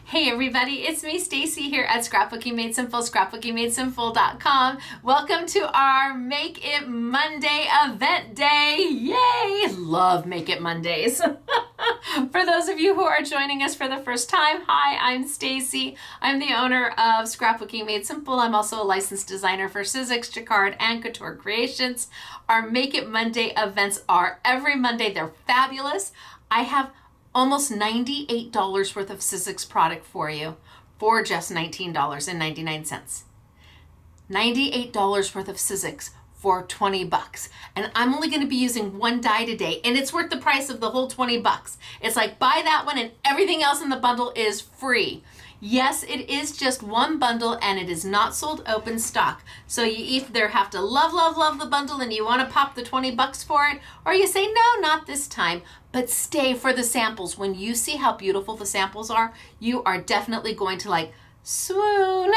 Hey everybody, it's me Stacy here at Scrapbooking Made Simple, scrapbookingmadesimple.com. Welcome to our Make It Monday event day. Yay! Love Make It Mondays. For those of you who are joining us for the first time, hi, I'm Stacy. I'm the owner of Scrapbooking Made Simple. I'm also a licensed designer for Sizzix, Jacquard, and Couture Creations. Our Make It Monday events are every Monday. They're fabulous. I have almost $98 worth of Sizzix product for you for just $19.99. $98 worth of Sizzix for 20 bucks. And I'm only going to be using one die today, and it's worth the price of the whole 20 bucks. It's like buy that one and everything else in the bundle is free. Yes, it is just one bundle and it is not sold open stock. So you either have to love the bundle and you want to pop the 20 bucks for it, or you say, no, not this time, but stay for the samples. When you see how beautiful the samples are, you are definitely going to like swoon.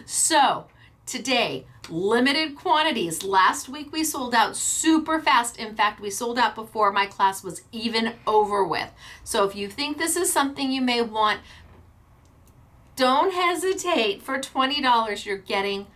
So today, limited quantities. Last week we sold out super fast. In fact, we sold out before my class was even over with. So if you think this is something you may want, don't hesitate. For $20, you're getting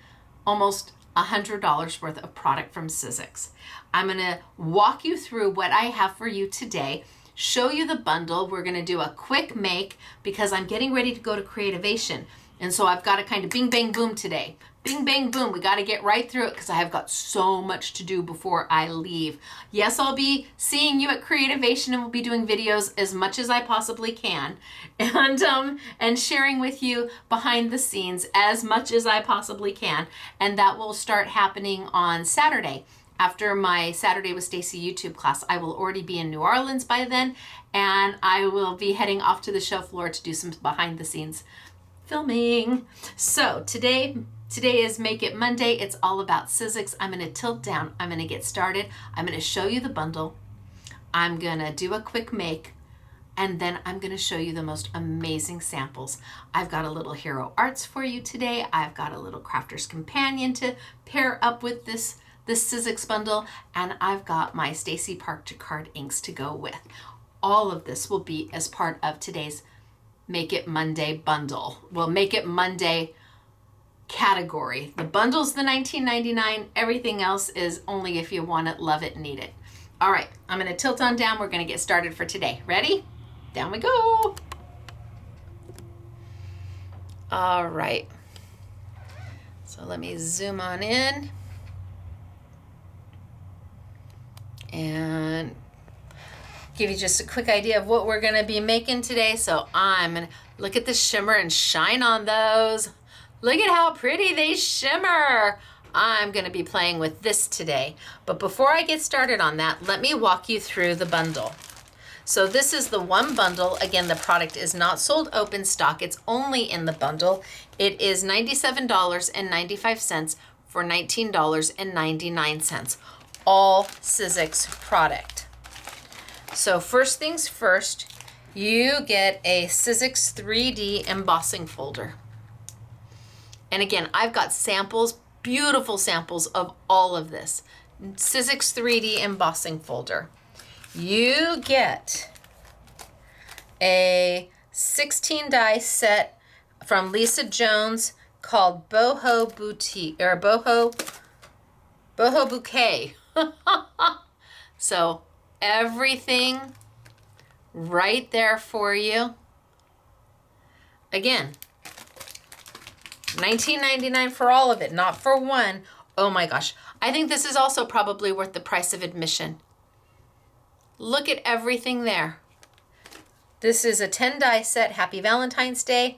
almost $100 worth of product from Sizzix. I'm gonna walk you through what I have for you today, show you the bundle. We're gonna do a quick make because I'm getting ready to go to Creativation. And so I've got to kind of bing, bang, boom today. Bing, bang, boom. We got to get right through it because I have got so much to do before I leave. Yes, I'll be seeing you at Creativation and we'll be doing videos as much as I possibly can and sharing with you behind the scenes as much as I possibly can. And that will start happening on Saturday. After my Saturday with Stacy YouTube class, I will already be in New Orleans by then, and I will be heading off to the show floor to do some behind the scenes filming. So today is Make It Monday. It's all about Sizzix. I'm going to tilt down. I'm going to get started. I'm going to show you the bundle. I'm going to do a quick make, and then I'm going to show you the most amazing samples. I've got a little Hero Arts for you today. I've got a little Crafter's Companion to pair up with this Sizzix bundle, and I've got my Stacy Park Jacquard inks to go with. All of this will be as part of today's Make It Monday bundle. Well, Make It Monday category. The bundle's the $19.99. Everything else is only if you want it, love it, need it. All right, I'm going to tilt on down. We're going to get started for today. Ready? Down we go. All right. So let me zoom on in and give you just a quick idea of what we're going to be making today. So I'm going to look at the shimmer and shine on those. Look at how pretty they shimmer. I'm going to be playing with this today. But before I get started on that, let me walk you through the bundle. So this is the one bundle. Again, the product is not sold open stock. It's only in the bundle. It is $97.95 for $19.99. All Sizzix product. So first things first, you get a Sizzix 3D embossing folder. And again, I've got samples, beautiful samples of all of this. Sizzix 3D embossing folder. You get a 16 die set from Lisa Jones called Boho Boutique or Boho Bouquet. So everything right there for you. Again, $19.99 for all of it, not for one. Oh my gosh. I think this is also probably worth the price of admission. Look at everything there. This is a 10 die set. Happy Valentine's Day,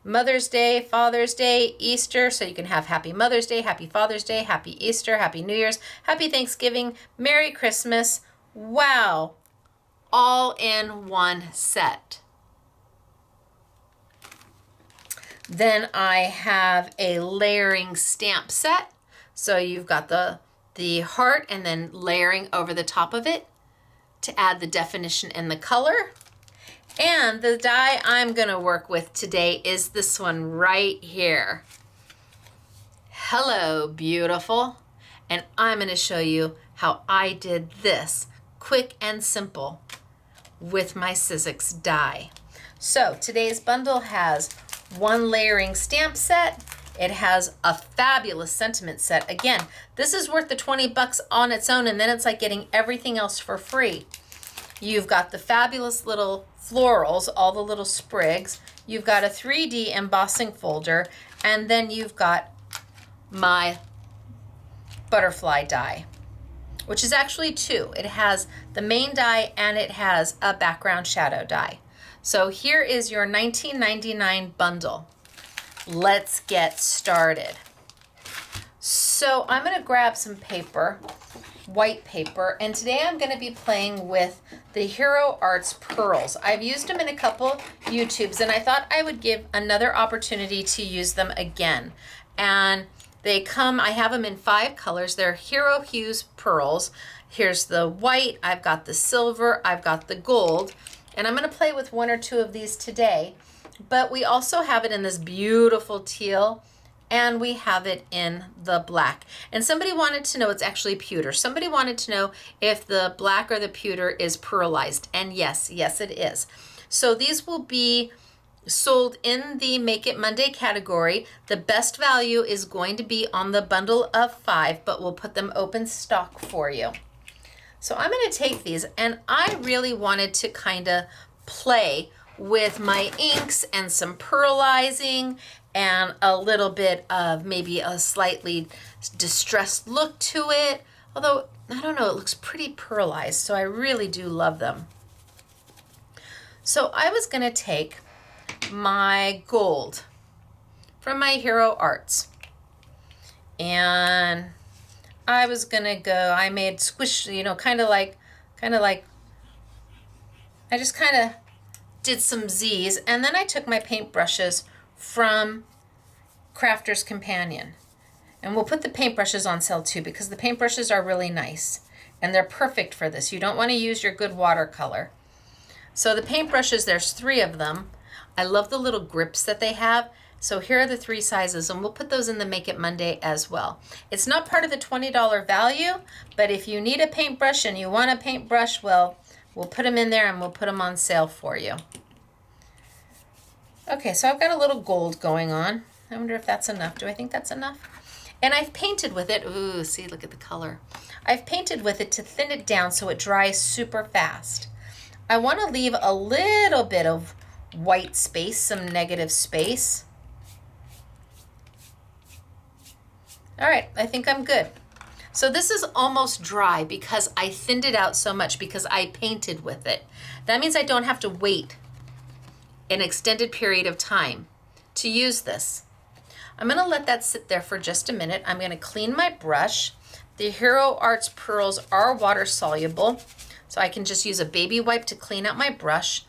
Mother's Day, Father's Day, Easter. So you can have Happy Mother's Day, Happy Father's Day, Happy Easter, Happy New Year's, Happy Thanksgiving, Merry Christmas. Wow. All in one set. Then I have a layering stamp set. So you've got the heart and then layering over the top of it to add the definition and the color. And the die I'm going to work with today is this one right here. Hello, beautiful. And I'm going to show you how I did this quick and simple with my Sizzix die. So today's bundle has one layering stamp set. It has a fabulous sentiment set. Again, this is worth the 20 bucks on its own, and then it's like getting everything else for free. You've got the fabulous little florals, all the little sprigs. You've got a 3D embossing folder, and then you've got my butterfly die, which is actually two. It has the main die and it has a background shadow die. So here is your $19.99 bundle. Let's get started. So I'm going to grab some paper, white paper, and today I'm going to be playing with the Hero Arts pearls. I've used them in a couple YouTubes, and I thought I would give another opportunity to use them again. And they come, I have them in 5 colors. They're Hero Hues pearls. Here's the white, I've got the silver, I've got the gold, and I'm going to play with 1 or 2 of these today. But we also have it in this beautiful teal, and we have it in the black. And somebody wanted to know, it's actually pewter. Somebody wanted to know if the black or the pewter is pearlized. And yes, it is. So these will be sold in the Make It Monday category. The best value is going to be on the bundle of 5, but we'll put them open stock for you. So I'm going to take these, and I really wanted to kind of play with my inks and some pearlizing and a little bit of maybe a slightly distressed look to it. Although, I don't know, it looks pretty pearlized, so I really do love them. So I was going to take my gold from my Hero Arts, and I was going to go, I made squish, you know, kind of like, I just kind of did some Z's, and then I took my paintbrushes from Crafter's Companion. And we'll put the paintbrushes on sale too, because the paintbrushes are really nice and they're perfect for this. You don't want to use your good watercolor. So the paintbrushes, there's 3 of them. I love the little grips that they have. So here are the 3 sizes, and we'll put those in the Make It Monday as well. It's not part of the $20 value, but if you need a paintbrush and you want a paintbrush, well, we'll put them in there and we'll put them on sale for you. Okay, so I've got a little gold going on. I wonder if that's enough. Do I think that's enough? And I've painted with it. Ooh, see, look at the color. I've painted with it to thin it down so it dries super fast. I want to leave a little bit of white space, some negative space. All right, I think I'm good. So this is almost dry because I thinned it out so much because I painted with it. That means I don't have to wait an extended period of time to use this. I'm going to let that sit there for just a minute. I'm going to clean my brush. The Hero Arts pearls are water soluble, so I can just use a baby wipe to clean out my brush.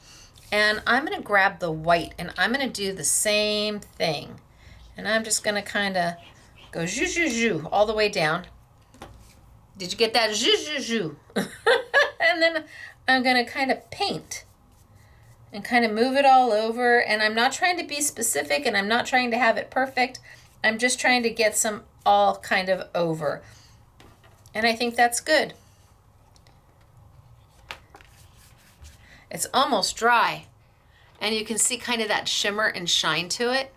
And I'm going to grab the white, and I'm going to do the same thing. And I'm just going to kind of go zhoo, zhoo, zhoo, all the way down. Did you get that? Zhoo, zhoo, zhoo. And then I'm going to kind of paint and kind of move it all over. And I'm not trying to be specific, and I'm not trying to have it perfect. I'm just trying to get some all kind of over. And I think that's good. It's almost dry. And you can see kind of that shimmer and shine to it.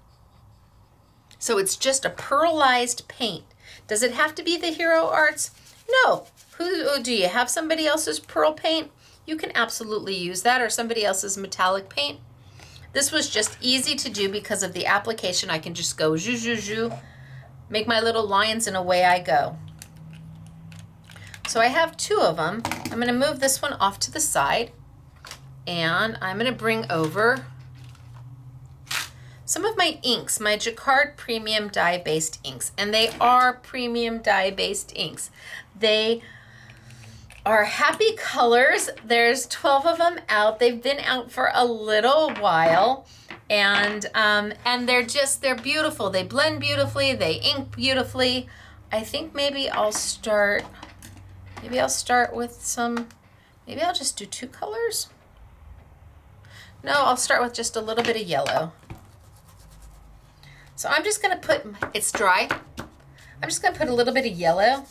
So it's just a pearlized paint. Does it have to be the Hero Arts? No. Who do you have somebody else's pearl paint? You can absolutely use that, or somebody else's metallic paint. This was just easy to do because of the application. I can just go zhoo, zhoo, zhoo, make my little lines, and away I go. So I have 2 of them. I'm going to move this one off to the side, and I'm going to bring over some of my inks, my Jacquard Premium Dye-Based inks, and they are premium dye-based inks. They are happy colors. There's 12 of them out. They've been out for a little while, and they're beautiful. They blend beautifully. They ink beautifully. I think maybe I'll start with some. Maybe I'll just do 2 colors. No, I'll start with just a little bit of yellow. So I'm just going to put. It's dry. I'm just going to put a little bit of yellow,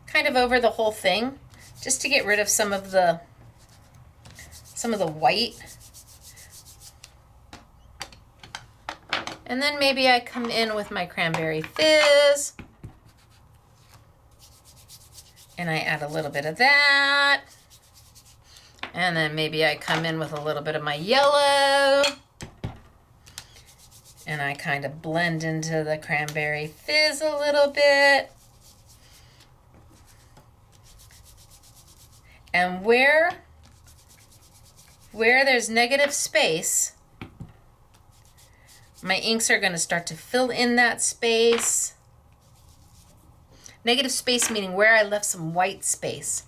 kind of over the whole thing, just to get rid of some of the some of the white. And then maybe I come in with my cranberry fizz. And I add a little bit of that. And then maybe I come in with a little bit of my yellow. And I kind of blend into the cranberry fizz a little bit. And where there's negative space, my inks are going to start to fill in that space. Negative space meaning where I left some white space.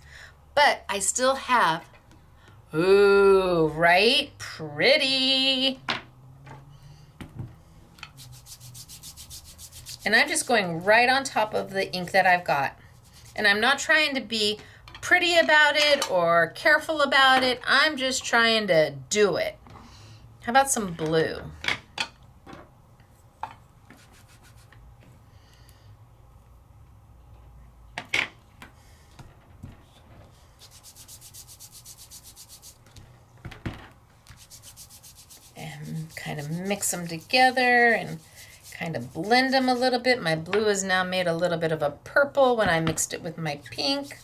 But I still have, ooh, right? Pretty. And I'm just going right on top of the ink that I've got. And I'm not trying to be pretty about it or careful about it. I'm just trying to do it. How about some blue? And kind of mix them together and kind of blend them a little bit. My blue has now made a little bit of a purple when I mixed it with my pink.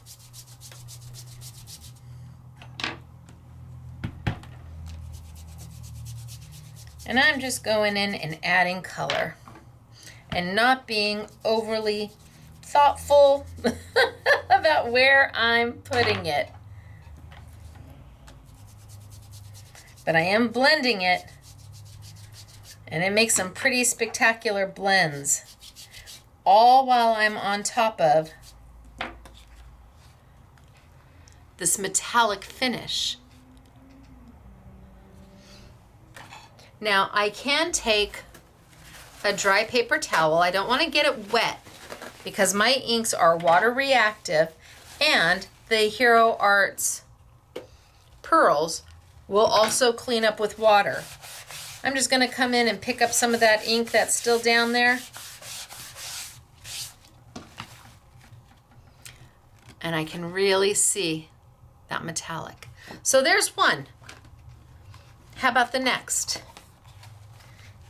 And I'm just going in and adding color and not being overly thoughtful about where I'm putting it. But I am blending it, and it makes some pretty spectacular blends, all while I'm on top of this metallic finish. Now I can take a dry paper towel. I don't want to get it wet because my inks are water reactive, and the Hero Arts pearls will also clean up with water. I'm just going to come in and pick up some of that ink that's still down there. And I can really see that metallic. So there's one. How about the next?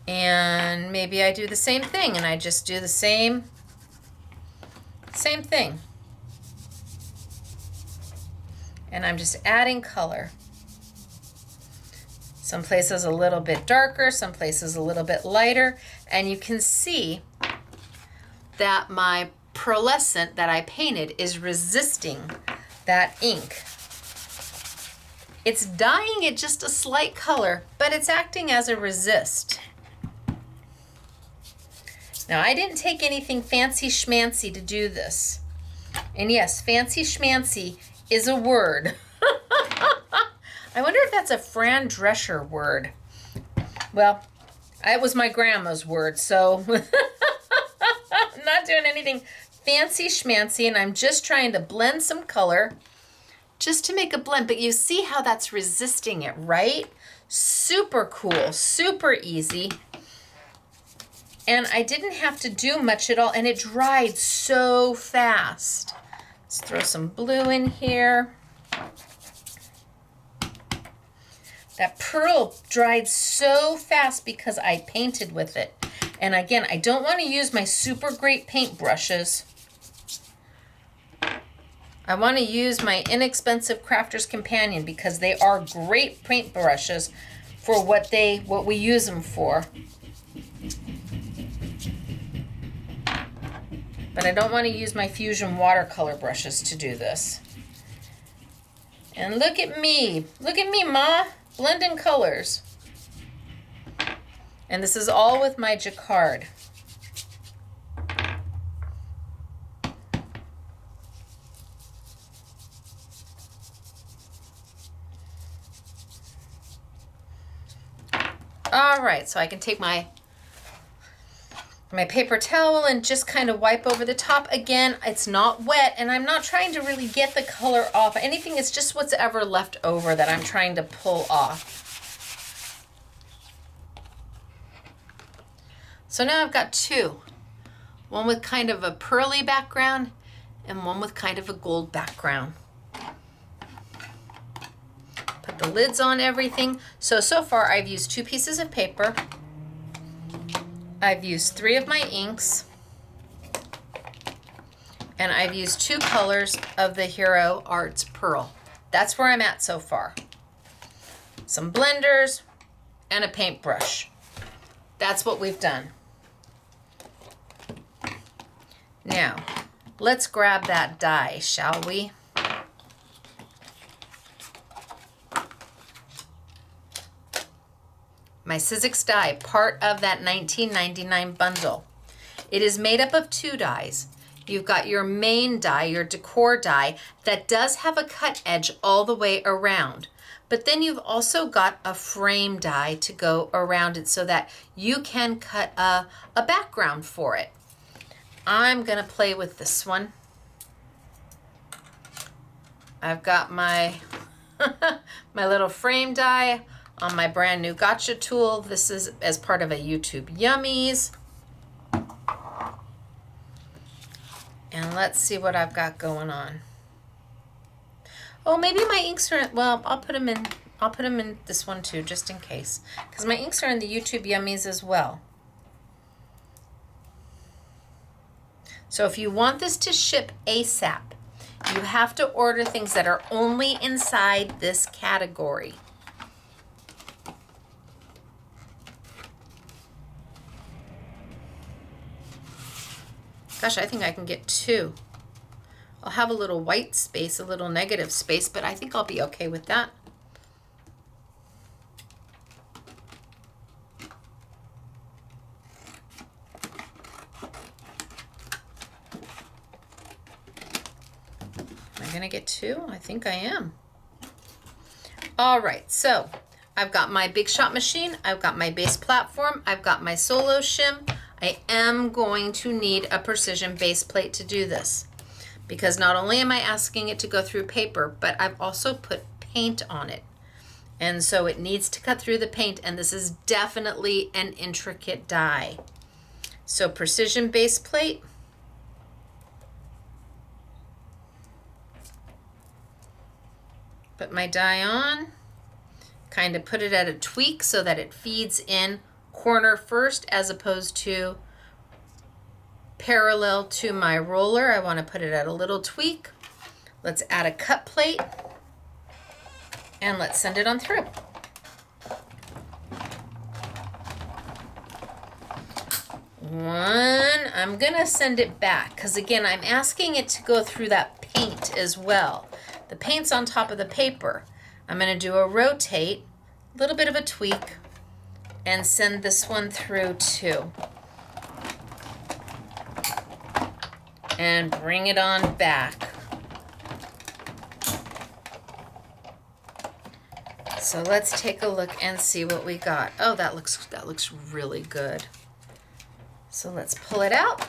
And maybe I do the same thing, and I just do the same thing. And I'm just adding color. Some places a little bit darker, some places a little bit lighter, and you can see that my pearlescent that I painted is resisting that ink. It's dyeing it just a slight color, but it's acting as a resist. Now, I didn't take anything fancy schmancy to do this. And yes, fancy schmancy is a word. I wonder if that's a Fran Drescher word. Well, it was my grandma's word, so I'm not doing anything fancy schmancy, and I'm just trying to blend some color just to make a blend. But you see how that's resisting it, right? Super cool, super easy. And I didn't have to do much at all, and it dried so fast. Let's throw some blue in here. That pearl dried so fast because I painted with it. And again, I don't want to use my super great paint brushes. I want to use my inexpensive Crafter's Companion because they are great paint brushes for what we use them for. But I don't want to use my Fusion watercolor brushes to do this. And look at me, Ma, blending colors. And this is all with my jacquard. All right, so I can take my paper towel and just kind of wipe over the top. Again, it's not wet, and I'm not trying to really get the color off. Anything, it's just what's ever left over that I'm trying to pull off. So now I've got two. One with kind of a pearly background and one with kind of a gold background. Put the lids on everything. So far I've used 2 pieces of paper. I've used 3 of my inks. And I've used 2 colors of the Hero Arts Pearl. That's where I'm at so far. Some blenders and a paintbrush. That's what we've done. Now, let's grab that die, shall we? My Sizzix die, part of that $19.99 bundle. It is made up of 2 dies. You've got your main die, your decor die, that does have a cut edge all the way around. But then you've also got a frame die to go around it so that you can cut a background for it. I'm gonna play with this one. I've got my, my little frame die on my brand new gotcha tool. This is as part of a YouTube Yummies. And let's see what I've got going on. Oh, maybe my inks are, well, I'll put them in this one too, just in case. Because my inks are in the YouTube Yummies as well. So if you want this to ship ASAP, you have to order things that are only inside this category. Gosh, I think I can get 2. I'll have a little white space, a little negative space, but I think I'll be okay with that. Am I gonna get 2? I think I am. All right, so I've got my Big Shot machine, I've got my base platform, I've got my solo shim. I am going to need a precision base plate to do this, because not only am I asking it to go through paper, but I've also put paint on it. And so it needs to cut through the paint, and this is definitely an intricate die. So precision base plate. Put my die on, kind of put it at a tweak so that it feeds in corner first as opposed to parallel to my roller. I want to put it at a little tweak. Let's add a cut plate and let's send it on through. One, I'm gonna send it back because again, I'm asking it to go through that paint as well. The paint's on top of the paper. I'm gonna do a rotate, a little bit of a tweak, and send this one through too. And bring it on back. So let's take a look and see what we got. Oh, that looks really good. So let's pull it out.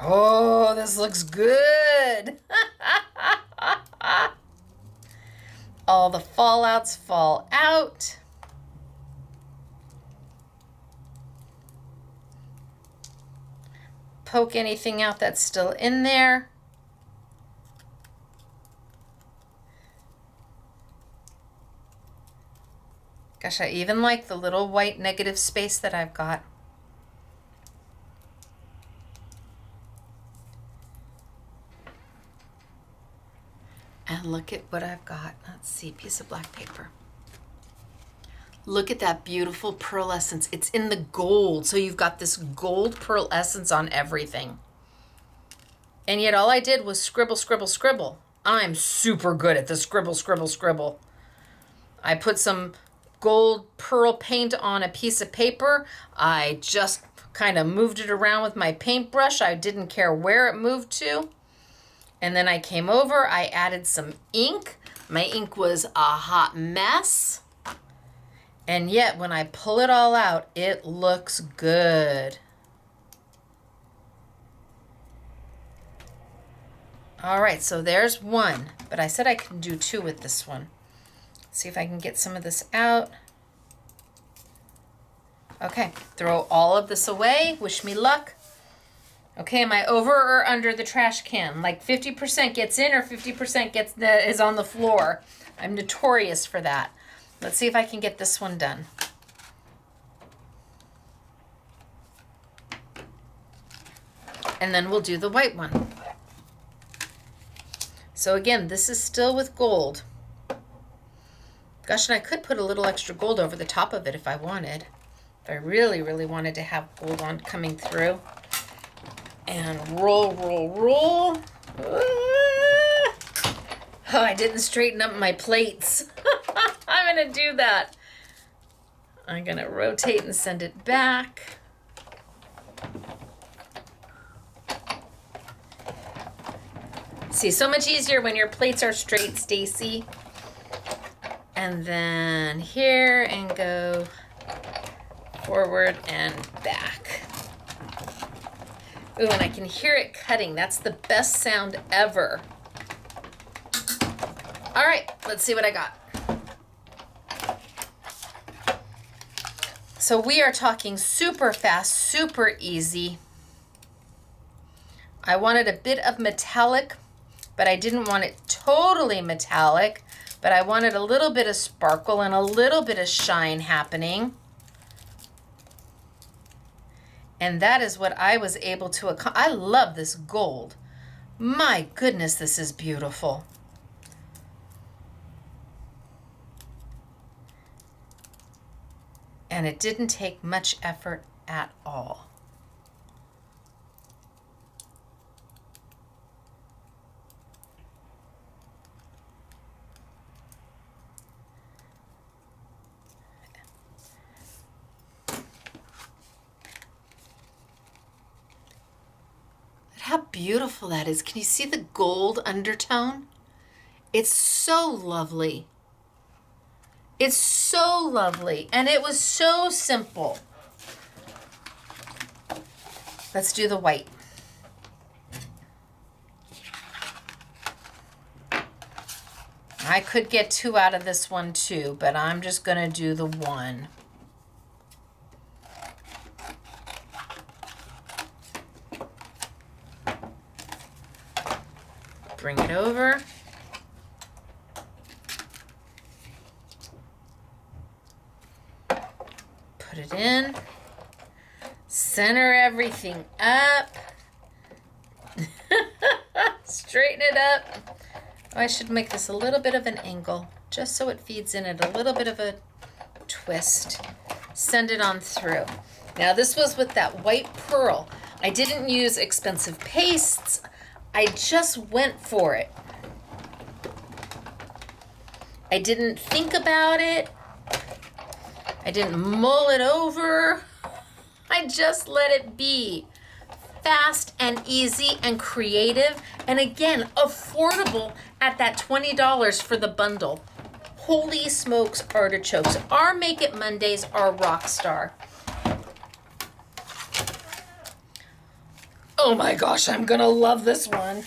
Oh, this looks good. All the fallouts fall out. Poke anything out that's still in there. Gosh, I even like the little white negative space that I've got. And look at what I've got. Let's see, piece of black paper. Look at that beautiful pearl essence. It's in the gold, so you've got this gold pearl essence on everything. And yet all I did was scribble, scribble, scribble. I'm super good at the scribble, scribble, scribble. I put some gold pearl paint on a piece of paper. I just kind of moved it around with my paintbrush. I didn't care where it moved to. And then I came over, I added some ink. My ink was a hot mess. And yet when I pull it all out, it looks good. All right, so there's one, but I said I can do two with this one. See if I can get some of this out. Okay, throw all of this away. Wish me luck. Okay, am I over or under the trash can? Like 50% gets in or 50% is on the floor. I'm notorious for that. Let's see if I can get this one done. And then we'll do the white one. So again, this is still with gold. Gosh, and I could put a little extra gold over the top of it if I wanted. If I really, really wanted to have gold on coming through. And roll, roll, roll. Oh, I didn't straighten up my plates. I'm gonna do that. I'm gonna rotate and send it back. See, so much easier when your plates are straight, Stacy. And then here and go forward and back. Ooh, and I can hear it cutting. That's the best sound ever. All right, let's see what I got. So we are talking super fast, super easy. I wanted a bit of metallic, but I didn't want it totally metallic, but I wanted a little bit of sparkle and a little bit of shine happening. And that is what I was able to accomplish. I love this gold. My goodness, this is beautiful. And it didn't take much effort at all. How beautiful that is. Can you see the gold undertone? It's so lovely. It's so lovely. And it was so simple. Let's do the white. I could get two out of this one too, but I'm just going to do the one. Bring it over. Put it in. Center everything up. Straighten it up. Oh, I should make this a little bit of an angle, just so it feeds in at a little bit of a twist. Send it on through. Now this was with that white pearl. I didn't use expensive pastes. I just went for it. I didn't think about it. I didn't mull it over. I just let it be. Fast and easy and creative. And again, affordable at that $20 for the bundle. Holy smokes, artichokes. Our Make It Mondays are rock star. Oh my gosh, I'm gonna love this one.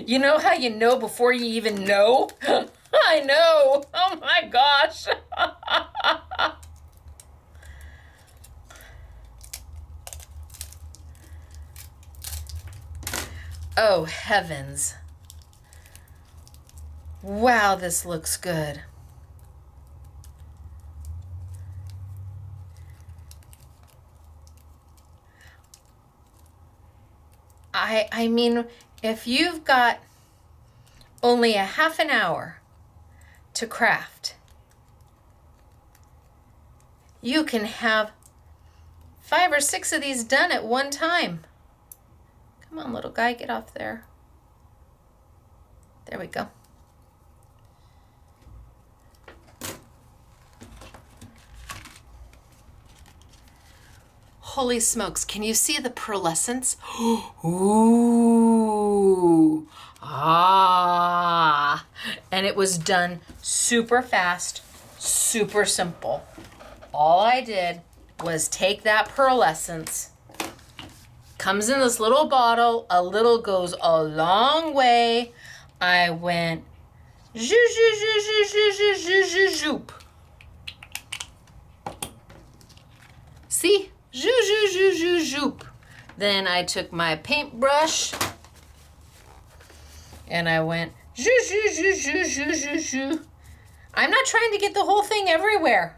You know how you know before you even know? I know. Oh my gosh. Oh heavens. Wow, this looks good. I mean, if you've got only a half an hour to craft, you can have 5 or 6 of these done at one time. Come on, little guy, get off there. There we go. Holy smokes, can you see the pearlescence? Ooh, ah. And it was done super fast, super simple. All I did was take that pearlescence Comes in this little bottle. A little goes a long way. I went zoop, zoop, zoop, zoop, zoop, zoop, zoop, zoop. See? Zoop, zoop, zoop, zoop, zoop. Then I took my paintbrush and I went zoop, zoop, zoop, zoop, zoop, zoop, zoop. I'm not trying to get the whole thing everywhere.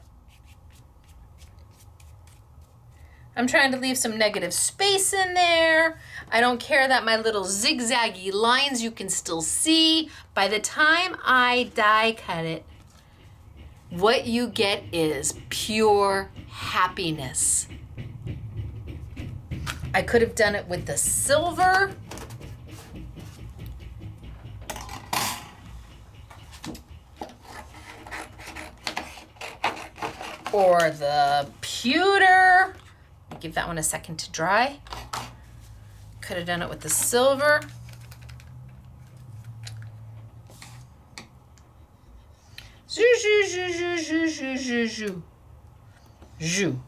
I'm trying to leave some negative space in there. I don't care that my little zigzaggy lines you can still see. By the time I die cut it, what you get is pure happiness. I could have done it with the silver. Or the pewter. Give that one a second to dry. Could have done it with the silver. Zoo, zoo, zoo, zoo, zoo, zoo, zoo, zoo. Zoo.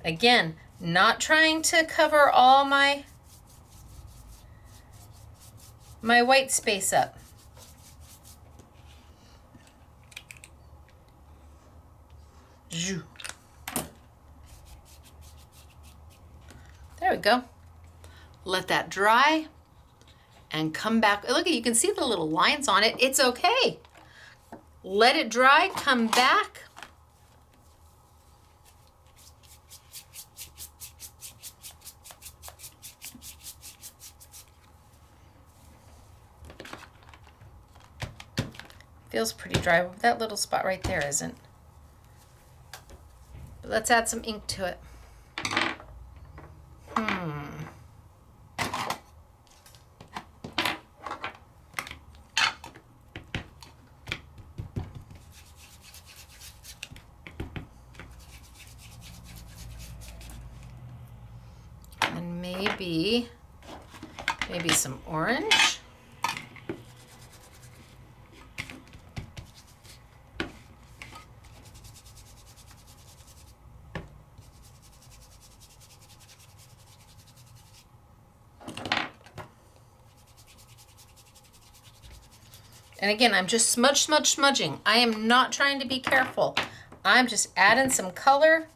Again, not trying to cover all my white space up. Zoo. There we go. Let that dry and come back. Look, you can see the little lines on it. It's okay. Let it dry, come back. Feels pretty dry. That little spot right there isn't. But let's add some ink to it. And maybe some orange. And again, I'm just smudging. I am not trying to be careful. I'm just adding some color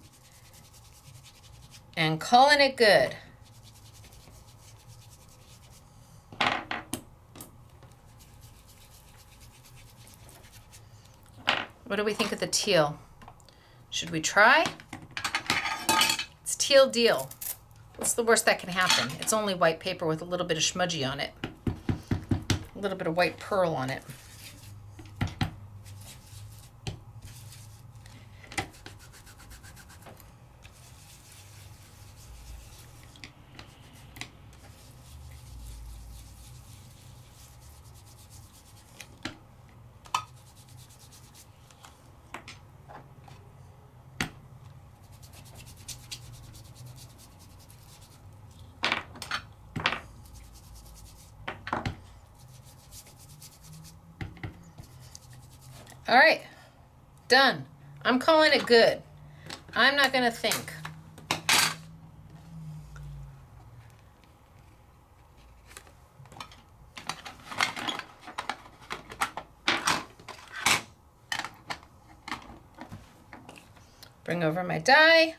and calling it good. What do we think of the teal? Should we try? It's teal deal. What's the worst that can happen? It's only white paper with a little bit of smudgy on it. A little bit of white pearl on it. All right, done. I'm calling it good. I'm not gonna think. Bring over my die.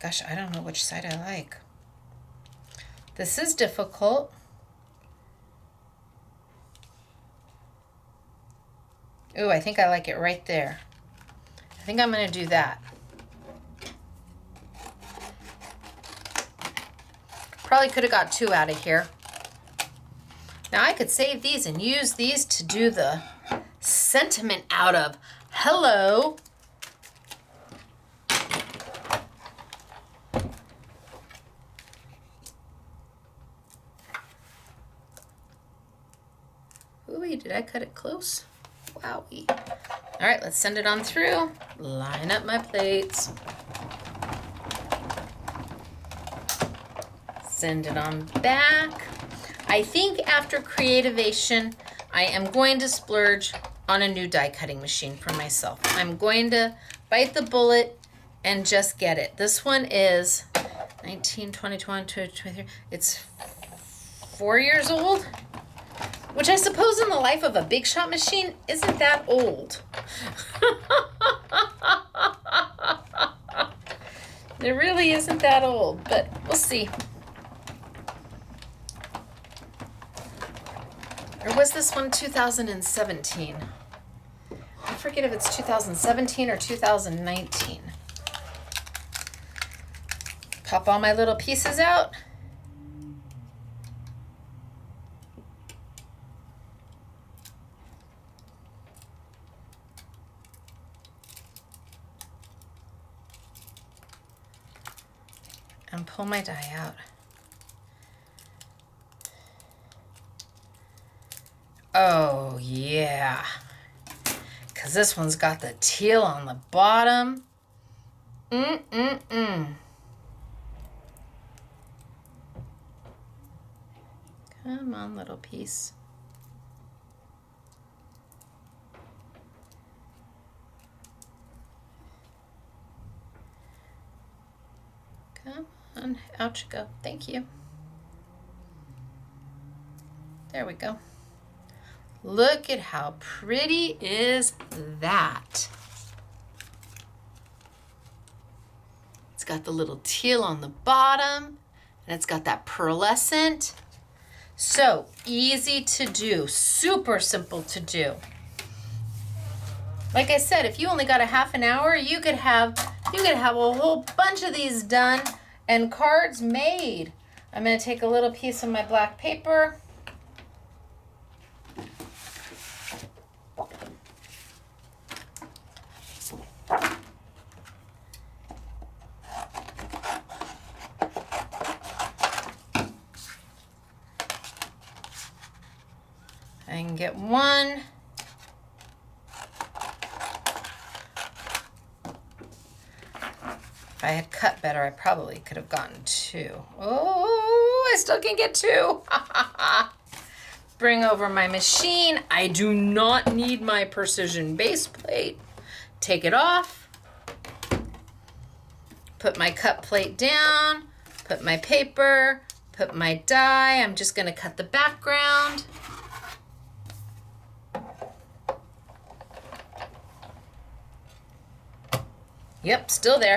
Gosh, I don't know which side I like. This is difficult. Ooh, I think I like it right there. I think I'm gonna do that. Probably could have got 2 out of here. Now I could save these and use these to do the sentiment out of. Hello. Ooh, did I cut it close? Wowie. All right, let's send it on through. Line up my plates. Send it on back. I think after Creativation, I am going to splurge on a new die cutting machine for myself. I'm going to bite the bullet and just get it. This one is 19, 20, 22, 23. It's 4 years old, which I suppose in the life of a Big Shot machine isn't that old. It really isn't that old, but we'll see. Or was this one 2017? I forget if it's 2017 or 2019. Pop all my little pieces out. And pull my die out. Oh yeah, because this one's got the teal on the bottom. Come on, little piece. Come on, out you go. Thank you. There we go. Look at how pretty is that. It's got the little teal on the bottom, and it's got that pearlescent. So easy to do, super simple to do. Like I said, if you only got a half an hour, you could have a whole bunch of these done and cards made. I'm going to take a little piece of my black paper. I can get one. If I had cut better, I probably could have gotten two. Oh, I still can get two. Bring over my machine. I do not need my precision base plate. Take it off. Put my cut plate down. Put my paper. Put my die. I'm just going to cut the background. Yep, still there.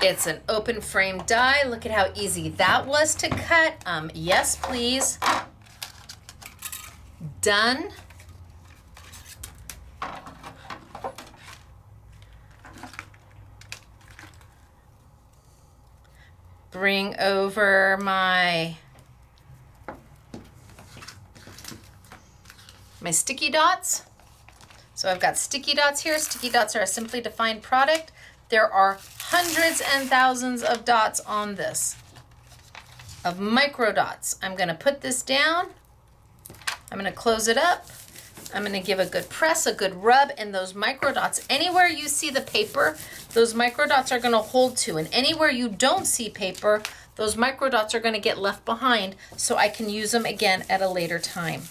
It's an open frame die. Look at how easy that was to cut. Yes, please. Done. Bring over my sticky dots. So I've got sticky dots here. Sticky dots are a simply defined product. There are hundreds and thousands of dots on this, of micro dots. I'm gonna put this down. I'm gonna close it up. I'm gonna give a good press, a good rub, and those micro dots, anywhere you see the paper, those micro dots are gonna hold to, and anywhere you don't see paper, those micro dots are gonna get left behind so I can use them again at a later time.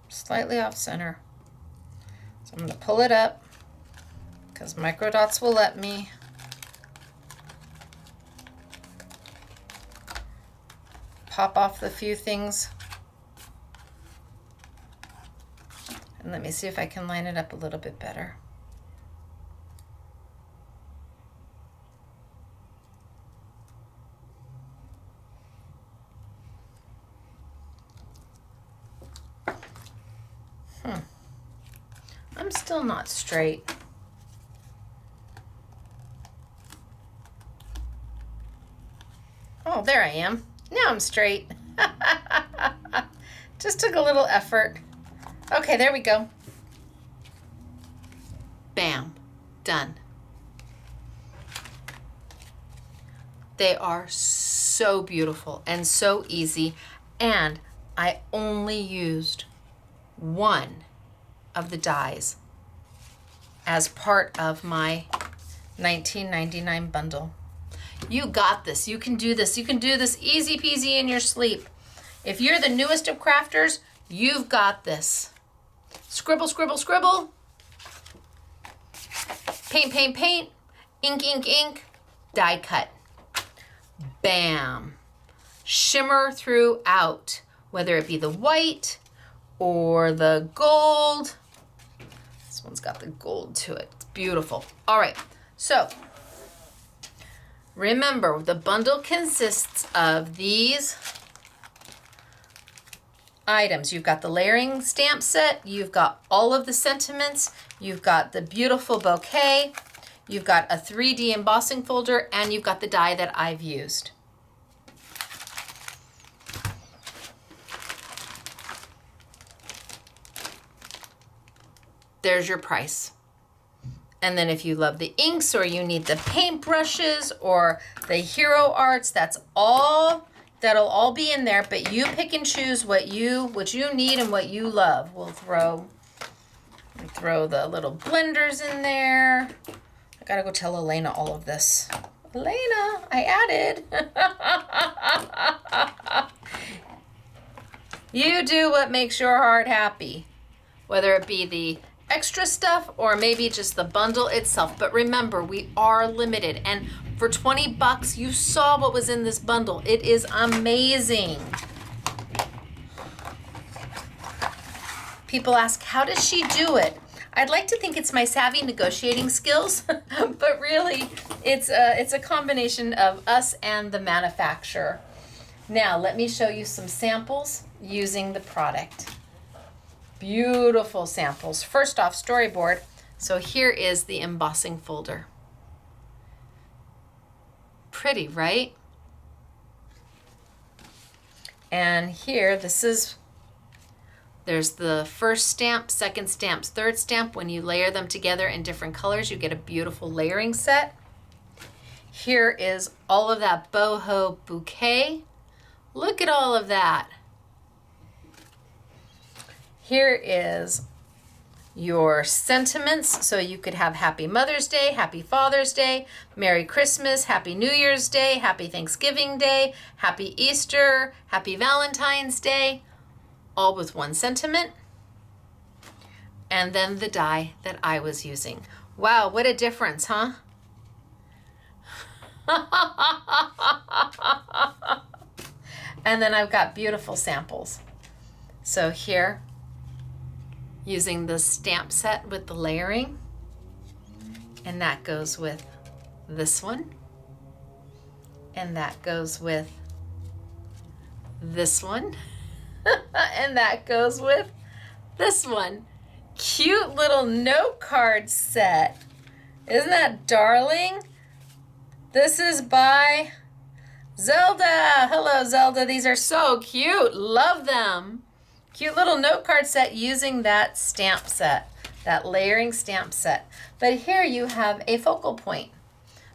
Slightly off center. So I'm going to pull it up because micro dots will let me. Pop off the few things. And let me see if I can line it up a little bit better. I'm still not straight. Oh, there I am. Now I'm straight. Just took a little effort. Okay, there we go. Bam, done. They are so beautiful and so easy, and I only used one of the dies as part of my $19.99 bundle. You got this. You can do this. You can do this easy peasy in your sleep. If you're the newest of crafters, you've got this. Scribble, scribble, scribble. Paint, paint, paint. Ink, ink, ink. Die cut. Bam. Shimmer throughout, whether it be the white or the gold. This one's got the gold to it. It's beautiful. All right, so remember, the bundle consists of these items. You've got the layering stamp set, you've got all of the sentiments, you've got the beautiful bouquet, you've got a 3D embossing folder, and you've got the die that I've used. There's your price. And then if you love the inks or you need the paint brushes or the hero arts, that'll all be in there, but you pick and choose what you need and what you love. We'll throw the little blenders in there. I gotta go tell Elena all of this. Elena, I added. You do what makes your heart happy, whether it be the extra stuff or maybe just the bundle itself. But remember, we are limited, and for 20 bucks you saw what was in this bundle. It is amazing. People ask, how does she do it? I'd like to think it's my savvy negotiating skills, but really it's a combination of us and the manufacturer. Now let me show you some samples using the product. Beautiful samples. First off, storyboard. So here is the embossing folder. Pretty, right? And here, there's the first stamp, second stamp, third stamp. When you layer them together in different colors, you get a beautiful layering set. Here is all of that boho bouquet. Look at all of that. Here is your sentiments. So you could have Happy Mother's Day, Happy Father's Day, Merry Christmas, Happy New Year's Day, Happy Thanksgiving Day, Happy Easter, Happy Valentine's Day, all with one sentiment. And then the die that I was using. Wow, what a difference, huh? And then I've got beautiful samples. So here, using the stamp set with the layering, and that goes with this one, and that goes with this one, and that goes with this one. Cute little note card set. Isn't that darling? This is by Zelda. Hello, Zelda. These are so cute. Love them. Cute little note card set using that stamp set, that layering stamp set. But here you have a focal point.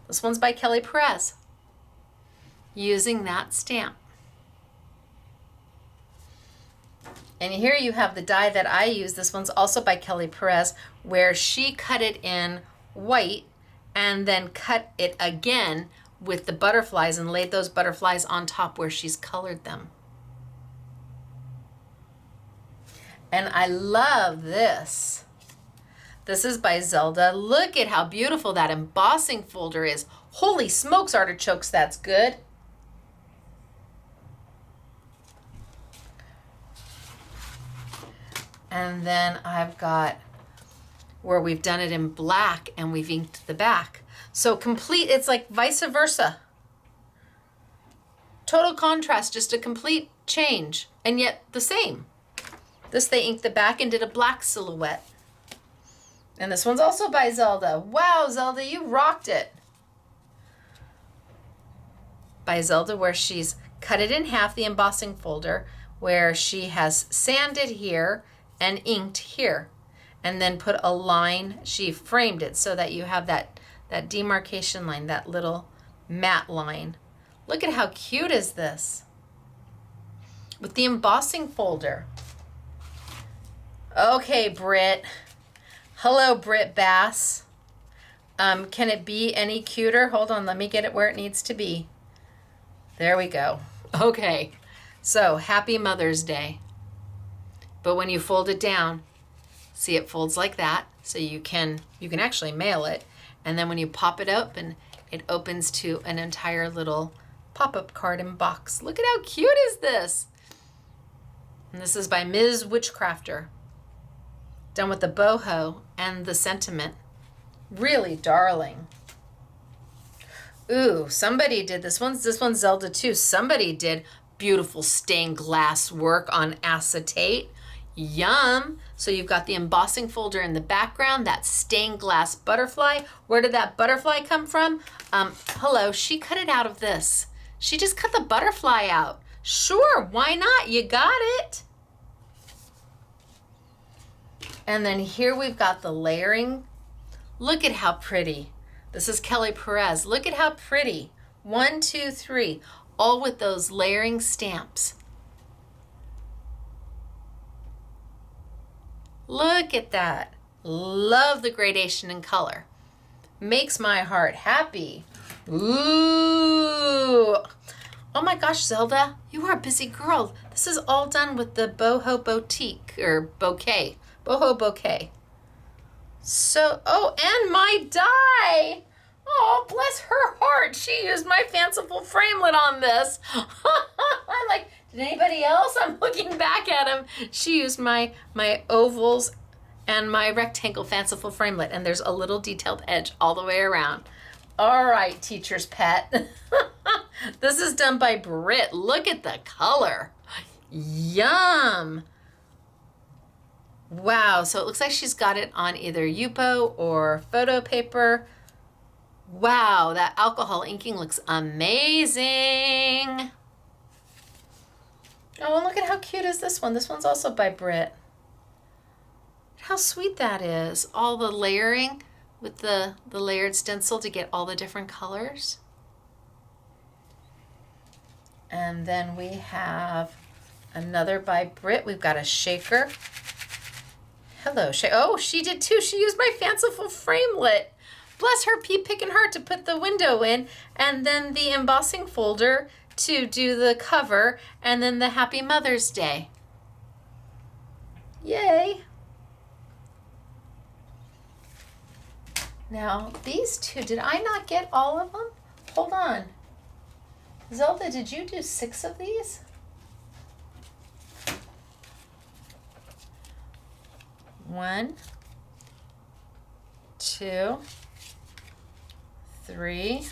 This one's by Kelly Perez, using that stamp. And here you have the die that I use. This one's also by Kelly Perez, where she cut it in white and then cut it again with the butterflies and laid those butterflies on top where she's colored them. And I love this. This is by Zelda. Look at how beautiful that embossing folder is. Holy smokes, artichokes, that's good. And then I've got where we've done it in black and we've inked the back. So complete, it's like vice versa. Total contrast, just a complete change, and yet the same. This, they inked the back and did a black silhouette. And this one's also by Zelda. Wow, Zelda, you rocked it. By Zelda, where she's cut it in half, the embossing folder, where she has sanded here and inked here. And then put a line, she framed it so that you have that demarcation line, that little matte line. Look at how cute is this? With the embossing folder. Okay, Britt. Hello, Britt Bass. Can it be any cuter? Hold on, let me get it where it needs to be. There we go. Okay, so happy Mother's Day. But when you fold it down, see, it folds like that, so you can actually mail it. And then when you pop it open, it opens to an entire little pop-up card and box. Look at how cute is this? And this is by Ms. Witchcrafter. Done with the boho and the sentiment. Really darling. Ooh, somebody did this one's Zelda too. Somebody did beautiful stained glass work on acetate. Yum. So you've got the embossing folder in the background, that stained glass butterfly. Where did that butterfly come from? Hello, she cut it out of this. She just cut the butterfly out. Sure, why not? You got it. And then here we've got the layering. Look at how pretty. This is Kelly Perez. Look at how pretty. 1, 2, 3, all with those layering stamps. Look at that. Love the gradation in color. Makes my heart happy. Ooh. Oh my gosh, Zelda, you are a busy girl. This is all done with the boho boutique or bouquet. Boho bouquet. So, oh, and my die. Oh, bless her heart. She used my fanciful framelit on this. I'm like, did anybody else? I'm looking back at him. She used my ovals and my rectangle fanciful framelit, and there's a little detailed edge all the way around. All right, teacher's pet. This is done by Britt. Look at the color. Yum. Wow, so it looks like she's got it on either Yupo or photo paper. Wow, that alcohol inking looks amazing. Oh, and look at how cute is this one. This one's also by Britt. How sweet that is. All the layering with the layered stencil to get all the different colors. And then we have another by Britt. We've got a shaker. Hello, oh, she did too. She used my fanciful framelit. Bless her pea picking heart to put the window in, and then the embossing folder to do the cover, and then the Happy Mother's Day. Yay. Now, these two, did I not get all of them? Hold on. Zelda, did you do 6 of these? One, 2, 3,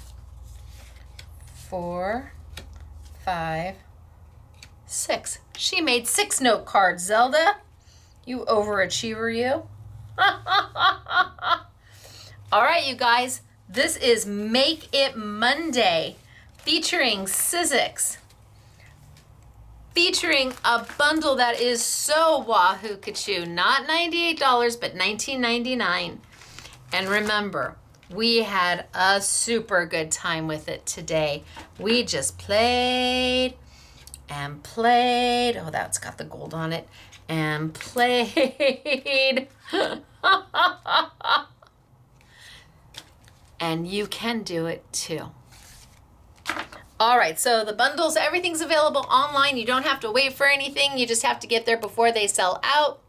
4, 5, 6. She made 6 note cards, Zelda. You overachiever, you. All right, you guys. This is Make It Monday, featuring Sizzix. Featuring a bundle that is so wahoo kachoo. Not $98, but $19.99. And remember, we had a super good time with it today. We just played and played. Oh, that's got the gold on it. And played. And you can do it too. All right, so the bundles, everything's available online. You don't have to wait for anything. You just have to get there before they sell out.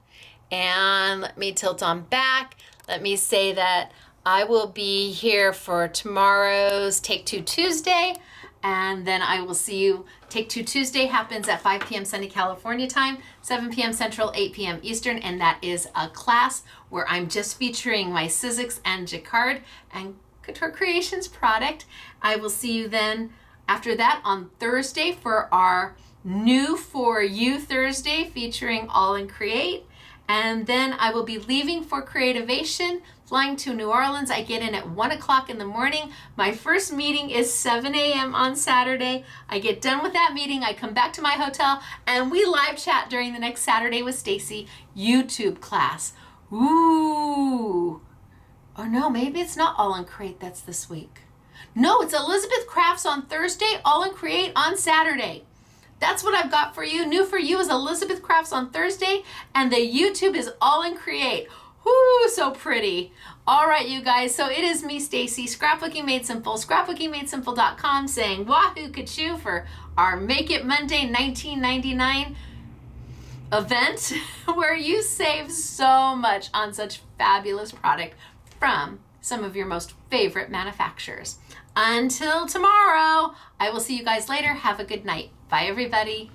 And let me tilt on back. Let me say that I will be here for tomorrow's Take Two Tuesday. And then I will see you. Take Two Tuesday happens at 5 p.m. Sunny California time, 7 p.m. Central, 8 p.m. Eastern. And that is a class where I'm just featuring my Sizzix and Jacquard and Couture Creations product. I will see you then after that on Thursday for our New For You Thursday featuring All in Create. And then I will be leaving for Creativation flying to New Orleans. I get in at 1 o'clock in the morning. My first meeting is 7 a.m. on Saturday. I get done with that meeting. I come back to my hotel and we live chat during the next Saturday with Stacy YouTube class. Ooh. Or no, maybe it's not All in Create that's this week. No, it's Elizabeth Crafts on Thursday, All in Create on Saturday. That's what I've got for you. New for you is Elizabeth Crafts on Thursday, and the YouTube is All in Create. Whoo, so pretty. All right, you guys, so it is me, Stacy, Scrapbooking Made Simple, scrapbookingmadesimple.com, saying wahoo kachoo for our Make It Monday 1999 event where you save so much on such fabulous product from some of your most favorite manufacturers. Until tomorrow, I will see you guys later. Have a good night. Bye, everybody.